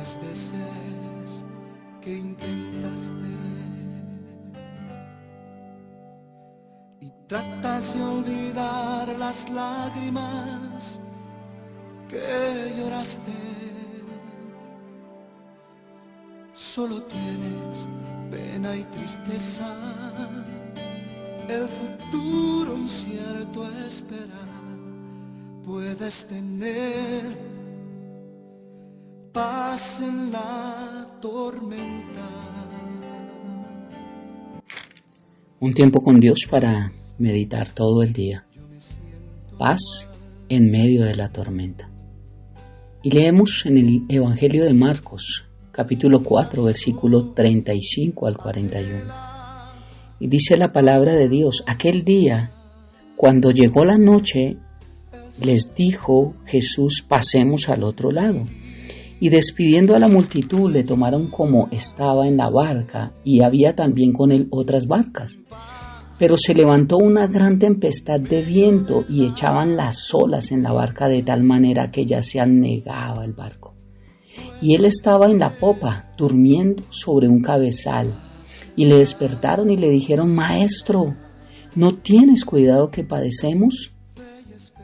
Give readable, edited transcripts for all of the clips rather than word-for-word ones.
las veces que intentaste y tratas de olvidar las lágrimas que lloraste. Solo tienes pena y tristeza, el futuro incierto espera. Puedes tener paz en la tormenta. Un tiempo con Dios para meditar todo el día. Paz en medio de la tormenta. Y leemos en el Evangelio de Marcos, capítulo 4, versículo 35 al 41. Y dice la palabra de Dios: aquel día, cuando llegó la noche, les dijo Jesús: pasemos al otro lado. Y despidiendo a la multitud, le tomaron como estaba en la barca, y había también con él otras barcas. Pero se levantó una gran tempestad de viento, y echaban las olas en la barca de tal manera que ya se anegaba el barco. Y él estaba en la popa, durmiendo sobre un cabezal. Y le despertaron y le dijeron: Maestro, ¿no tienes cuidado que padecemos?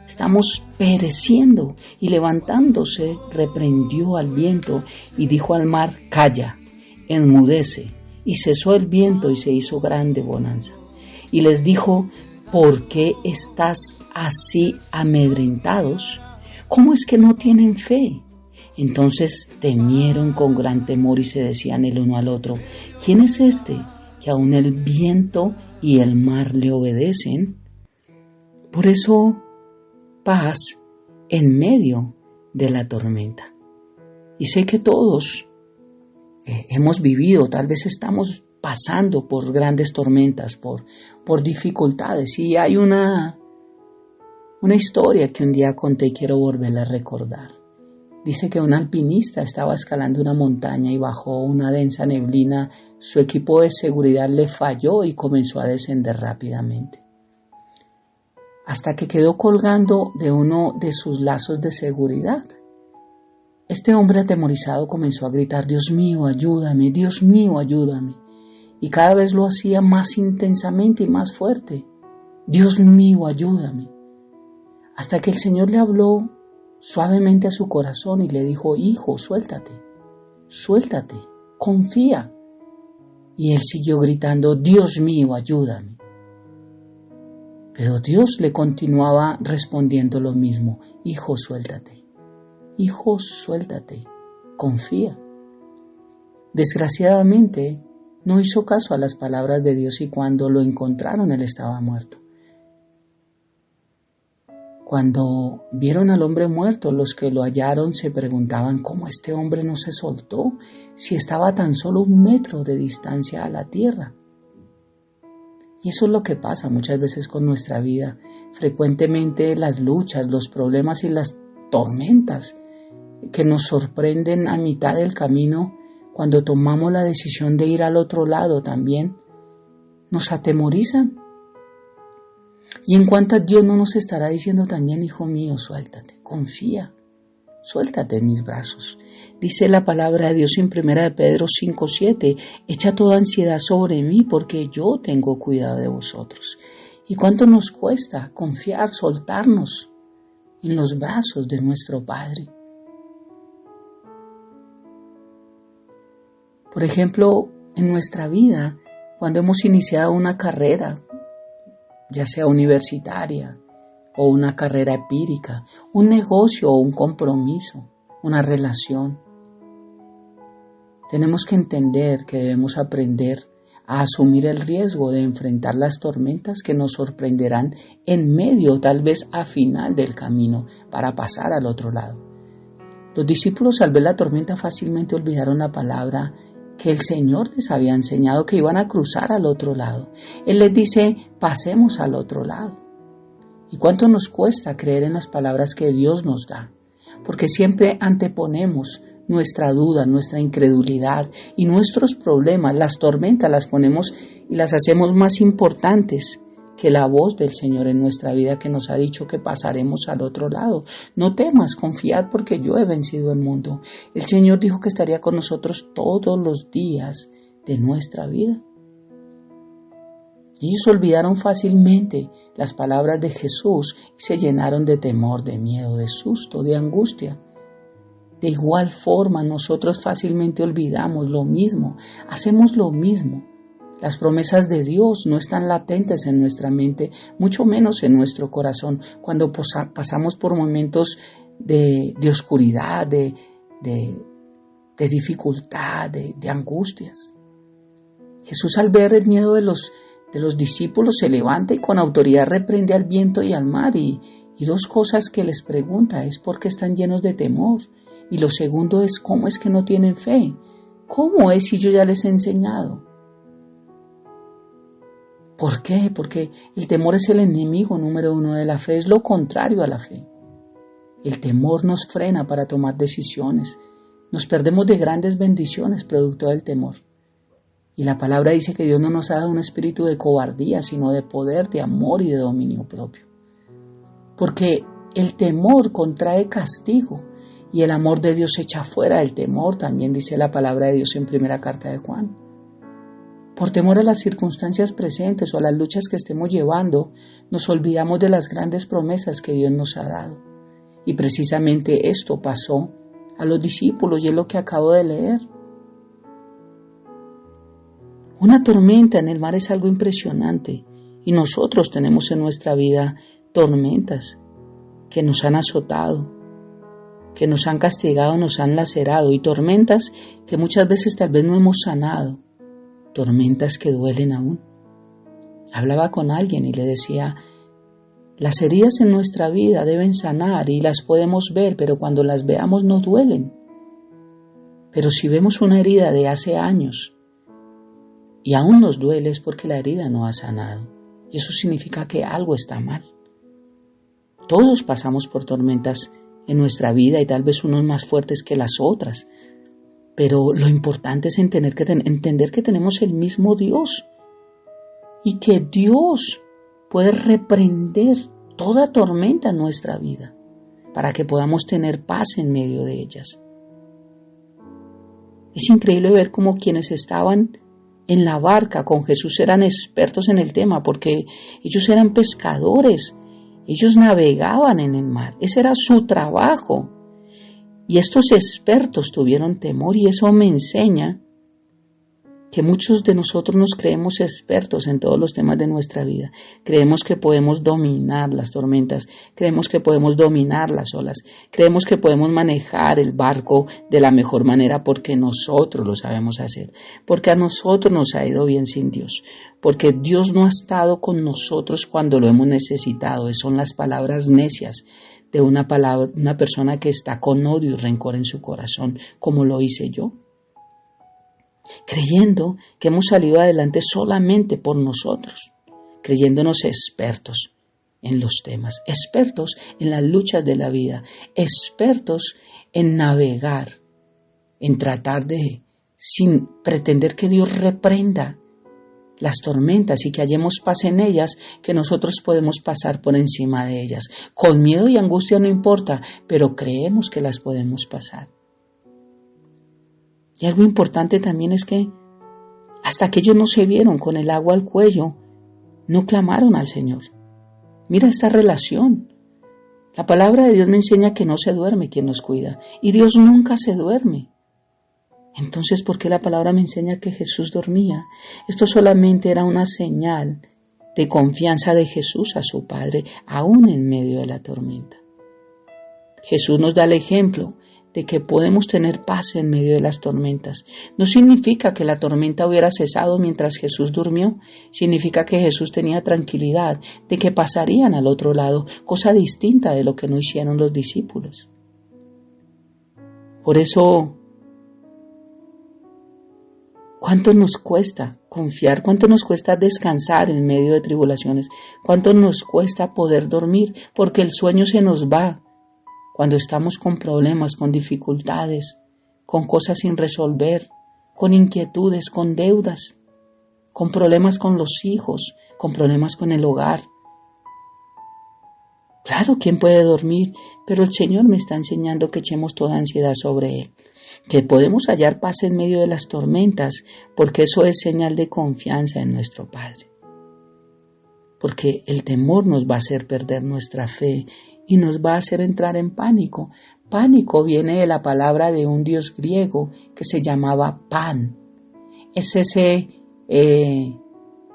Estamos pereciendo. Y levantándose, reprendió al viento y dijo al mar: Calla, enmudece. Y cesó el viento y se hizo grande bonanza. Y les dijo: ¿por qué estás así amedrentados? ¿Cómo es que no tienen fe? Entonces temieron con gran temor y se decían el uno al otro: ¿quién es este que aun el viento y el mar le obedecen? Por eso, paz en medio de la tormenta. Y sé que todos hemos vivido, tal vez estamos pasando por grandes tormentas, por dificultades. Y hay una historia que un día conté y quiero volverla a recordar. Dice que un alpinista estaba escalando una montaña y bajo una densa neblina su equipo de seguridad le falló y comenzó a descender rápidamente, hasta que quedó colgando de uno de sus lazos de seguridad. Este hombre atemorizado comenzó a gritar: Dios mío, ayúdame, Dios mío, ayúdame. Y cada vez lo hacía más intensamente y más fuerte: Dios mío, ayúdame. Hasta que el Señor le habló suavemente a su corazón y le dijo: hijo, suéltate, confía. Y él siguió gritando: Dios mío, ayúdame. Pero Dios le continuaba respondiendo lo mismo: hijo, suéltate, confía. Desgraciadamente, no hizo caso a las palabras de Dios y cuando lo encontraron, él estaba muerto. Cuando vieron al hombre muerto, los que lo hallaron se preguntaban: ¿cómo este hombre no se soltó si estaba a tan solo 1 metro de distancia a la tierra? Y eso es lo que pasa muchas veces con nuestra vida. Frecuentemente las luchas, los problemas y las tormentas que nos sorprenden a mitad del camino, cuando tomamos la decisión de ir al otro lado también, nos atemorizan. Y en cuantas Dios no nos estará diciendo también: hijo mío, suéltate, confía, suéltate en mis brazos. Dice la palabra de Dios en 1 Pedro 5:7, echa toda ansiedad sobre mí porque yo tengo cuidado de vosotros. ¿Y cuánto nos cuesta confiar, soltarnos en los brazos de nuestro Padre? Por ejemplo, en nuestra vida, cuando hemos iniciado una carrera, ya sea universitaria o una carrera empírica, un negocio o un compromiso, una relación, tenemos que entender que debemos aprender a asumir el riesgo de enfrentar las tormentas que nos sorprenderán en medio, tal vez a final del camino, para pasar al otro lado. Los discípulos, al ver la tormenta, fácilmente olvidaron la palabra que el Señor les había enseñado, que iban a cruzar al otro lado. Él les dice: pasemos al otro lado. ¿Y cuánto nos cuesta creer en las palabras que Dios nos da? Porque siempre anteponemos nuestra duda, nuestra incredulidad y nuestros problemas, las tormentas las ponemos y las hacemos más importantes que la voz del Señor en nuestra vida, que nos ha dicho que pasaremos al otro lado. No temas, confiad porque yo he vencido el mundo. El Señor dijo que estaría con nosotros todos los días de nuestra vida. Ellos olvidaron fácilmente las palabras de Jesús y se llenaron de temor, de miedo, de susto, de angustia. De igual forma, nosotros fácilmente olvidamos lo mismo, hacemos lo mismo. Las promesas de Dios no están latentes en nuestra mente, mucho menos en nuestro corazón, cuando pasamos por momentos de oscuridad, de dificultad, de angustias. Jesús, al ver el miedo de los discípulos, se levanta y con autoridad reprende al viento y al mar. Y dos cosas que les pregunta es por qué están llenos de temor. Y lo segundo es cómo es que no tienen fe. ¿Cómo es si yo ya les he enseñado? ¿Por qué? Porque el temor es el enemigo número 1 de la fe, es lo contrario a la fe. El temor nos frena para tomar decisiones. Nos perdemos de grandes bendiciones producto del temor. Y la palabra dice que Dios no nos ha dado un espíritu de cobardía, sino de poder, de amor y de dominio propio. Porque el temor contrae castigo y el amor de Dios echa fuera el temor, también dice la palabra de Dios en primera carta de Juan. Por temor a las circunstancias presentes o a las luchas que estemos llevando, nos olvidamos de las grandes promesas que Dios nos ha dado. Y precisamente esto pasó a los discípulos y es lo que acabo de leer. Una tormenta en el mar es algo impresionante y nosotros tenemos en nuestra vida tormentas que nos han azotado, que nos han castigado, nos han lacerado y tormentas que muchas veces tal vez no hemos sanado, tormentas que duelen aún. Hablaba con alguien y le decía, las heridas en nuestra vida deben sanar y las podemos ver, pero cuando las veamos no duelen. Pero si vemos una herida de hace años y aún nos duele es porque la herida no ha sanado y eso significa que algo está mal. Todos pasamos por tormentas en nuestra vida y tal vez unos más fuertes que las otras, pero lo importante es entender que tenemos el mismo Dios y que Dios puede reprender toda tormenta en nuestra vida para que podamos tener paz en medio de ellas. Es increíble ver cómo quienes estaban en la barca con Jesús eran expertos en el tema porque ellos eran pescadores. Ellos navegaban en el mar, ese era su trabajo. Y estos expertos tuvieron temor y eso me enseña que muchos de nosotros nos creemos expertos en todos los temas de nuestra vida. Creemos que podemos dominar las tormentas, creemos que podemos dominar las olas, creemos que podemos manejar el barco de la mejor manera porque nosotros lo sabemos hacer, porque a nosotros nos ha ido bien sin Dios, porque Dios no ha estado con nosotros cuando lo hemos necesitado. Son las palabras necias de una persona que está con odio y rencor en su corazón, como lo hice yo. Creyendo que hemos salido adelante solamente por nosotros, creyéndonos expertos en los temas, expertos en las luchas de la vida, expertos en navegar, en tratar de, sin pretender que Dios reprenda las tormentas y que hallemos paz en ellas, que nosotros podemos pasar por encima de ellas. Con miedo y angustia no importa, pero creemos que las podemos pasar. Y algo importante también es que hasta que ellos no se vieron con el agua al cuello, no clamaron al Señor. Mira esta relación. La palabra de Dios me enseña que no se duerme quien nos cuida. Y Dios nunca se duerme. Entonces, ¿por qué la palabra me enseña que Jesús dormía? Esto solamente era una señal de confianza de Jesús a su Padre, aún en medio de la tormenta. Jesús nos da el ejemplo de que podemos tener paz en medio de las tormentas. No significa que la tormenta hubiera cesado mientras Jesús durmió, significa que Jesús tenía tranquilidad de que pasarían al otro lado, cosa distinta de lo que no hicieron los discípulos. Por eso, ¿cuánto nos cuesta confiar? ¿Cuánto nos cuesta descansar en medio de tribulaciones? ¿Cuánto nos cuesta poder dormir? Porque el sueño se nos va cuando estamos con problemas, con dificultades, con cosas sin resolver, con inquietudes, con deudas, con problemas con los hijos, con problemas con el hogar. Claro, ¿quién puede dormir? Pero el Señor me está enseñando que echemos toda ansiedad sobre Él, que podemos hallar paz en medio de las tormentas, porque eso es señal de confianza en nuestro Padre. Porque el temor nos va a hacer perder nuestra fe y nos va a hacer entrar en pánico. Pánico viene de la palabra de un dios griego que se llamaba Pan. Es ese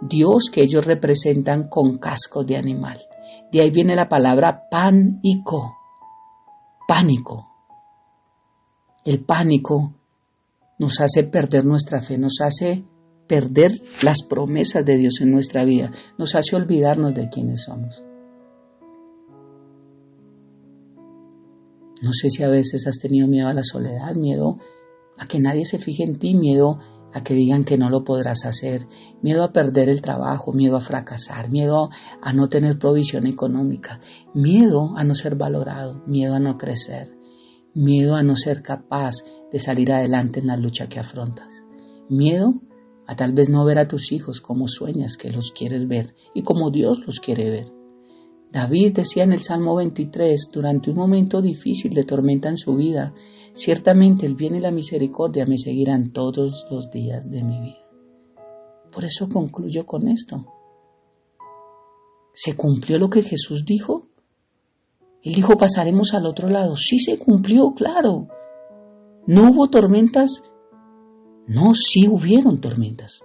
dios que ellos representan con cascos de animal. De ahí viene la palabra pánico. Pánico. El pánico nos hace perder nuestra fe, nos hace perder las promesas de Dios en nuestra vida, nos hace olvidarnos de quiénes somos. No sé si a veces has tenido miedo a la soledad, miedo a que nadie se fije en ti, miedo a que digan que no lo podrás hacer, miedo a perder el trabajo, miedo a fracasar, miedo a no tener provisión económica, miedo a no ser valorado, miedo a no crecer, miedo a no ser capaz de salir adelante en la lucha que afrontas, miedo a tal vez no ver a tus hijos como sueñas que los quieres ver y como Dios los quiere ver. David decía en el Salmo 23, durante un momento difícil de tormenta en su vida, ciertamente el bien y la misericordia me seguirán todos los días de mi vida. Por eso concluyo con esto. ¿Se cumplió lo que Jesús dijo? Él dijo, pasaremos al otro lado. Sí se cumplió, claro. ¿No hubo tormentas? No, sí hubieron tormentas.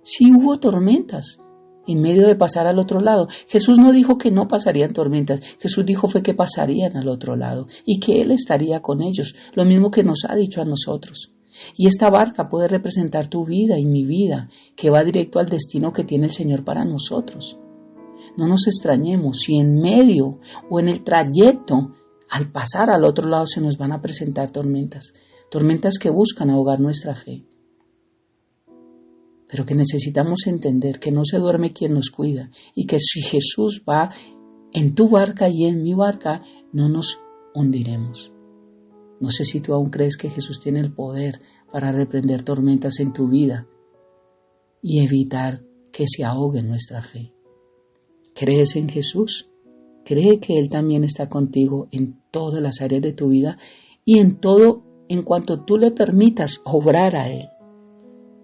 Sí hubo tormentas en medio de pasar al otro lado. Jesús no dijo que no pasarían tormentas. Jesús dijo fue que pasarían al otro lado y que Él estaría con ellos, lo mismo que nos ha dicho a nosotros. Y esta barca puede representar tu vida y mi vida, que va directo al destino que tiene el Señor para nosotros. No nos extrañemos si en medio o en el trayecto, al pasar al otro lado, se nos van a presentar tormentas. Tormentas que buscan ahogar nuestra fe. Pero que necesitamos entender que no se duerme quien nos cuida y que si Jesús va en tu barca y en mi barca, no nos hundiremos. No sé si tú aún crees que Jesús tiene el poder para reprender tormentas en tu vida y evitar que se ahogue nuestra fe. ¿Crees en Jesús? Cree que Él también está contigo en todas las áreas de tu vida y en todo en cuanto tú le permitas obrar a Él.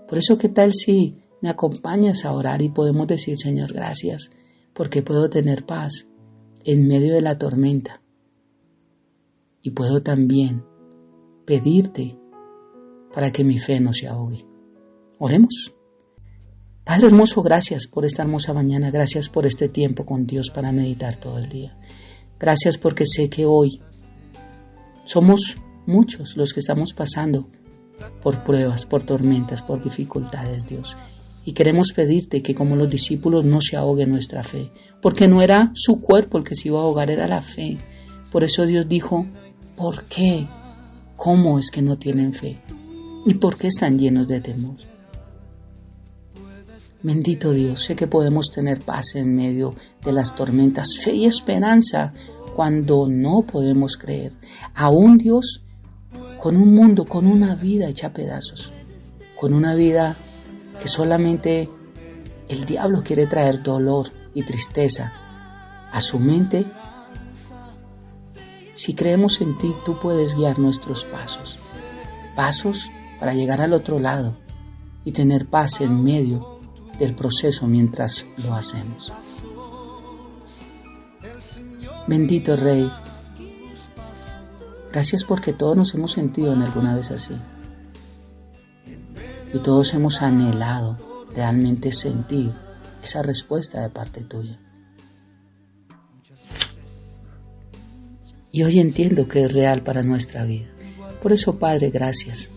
Por eso, ¿qué tal si me acompañas a orar y podemos decir, Señor, gracias, porque puedo tener paz en medio de la tormenta? Y puedo también pedirte para que mi fe no se ahogue. Oremos. Padre hermoso, gracias por esta hermosa mañana, gracias por este tiempo con Dios para meditar todo el día. Gracias porque sé que hoy somos muchos los que estamos pasando por pruebas, por tormentas, por dificultades, Dios. Y queremos pedirte que como los discípulos no se ahogue nuestra fe, porque no era su cuerpo el que se iba a ahogar, era la fe. Por eso Dios dijo, ¿por qué? ¿Cómo es que no tienen fe? ¿Y por qué están llenos de temor? Bendito Dios, sé que podemos tener paz en medio de las tormentas, fe y esperanza cuando no podemos creer. Aún Dios, con un mundo, con una vida hecha a pedazos, con una vida que solamente el diablo quiere traer dolor y tristeza a su mente. Si creemos en ti, tú puedes guiar nuestros pasos para llegar al otro lado y tener paz en medio del proceso mientras lo hacemos. Bendito Rey, gracias porque todos nos hemos sentido en alguna vez así. Y todos hemos anhelado realmente sentir esa respuesta de parte tuya. Y hoy entiendo que es real para nuestra vida. Por eso, Padre, gracias.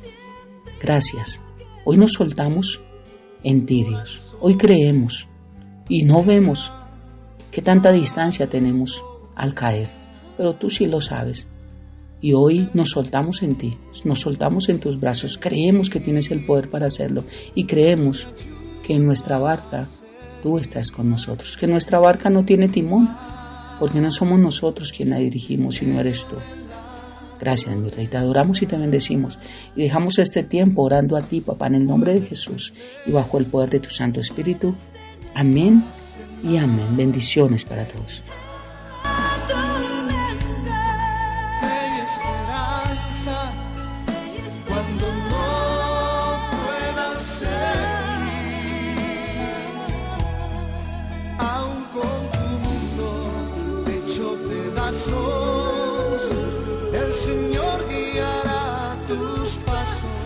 Gracias. Hoy nos soltamos en ti, Dios. Hoy creemos y no vemos qué tanta distancia tenemos al caer, pero tú sí lo sabes. Y hoy nos soltamos en ti, nos soltamos en tus brazos, creemos que tienes el poder para hacerlo y creemos que en nuestra barca tú estás con nosotros, que nuestra barca no tiene timón, porque no somos nosotros quien la dirigimos, sino eres tú. Gracias, mi Rey, te adoramos y te bendecimos y dejamos este tiempo orando a ti, papá, en el nombre de Jesús y bajo el poder de tu Santo Espíritu. Amén y amén. Bendiciones para todos. Hay esperanza cuando no puedas seguir, aun con tu mundo hecho pedazos, el Señor guiará tus pasos.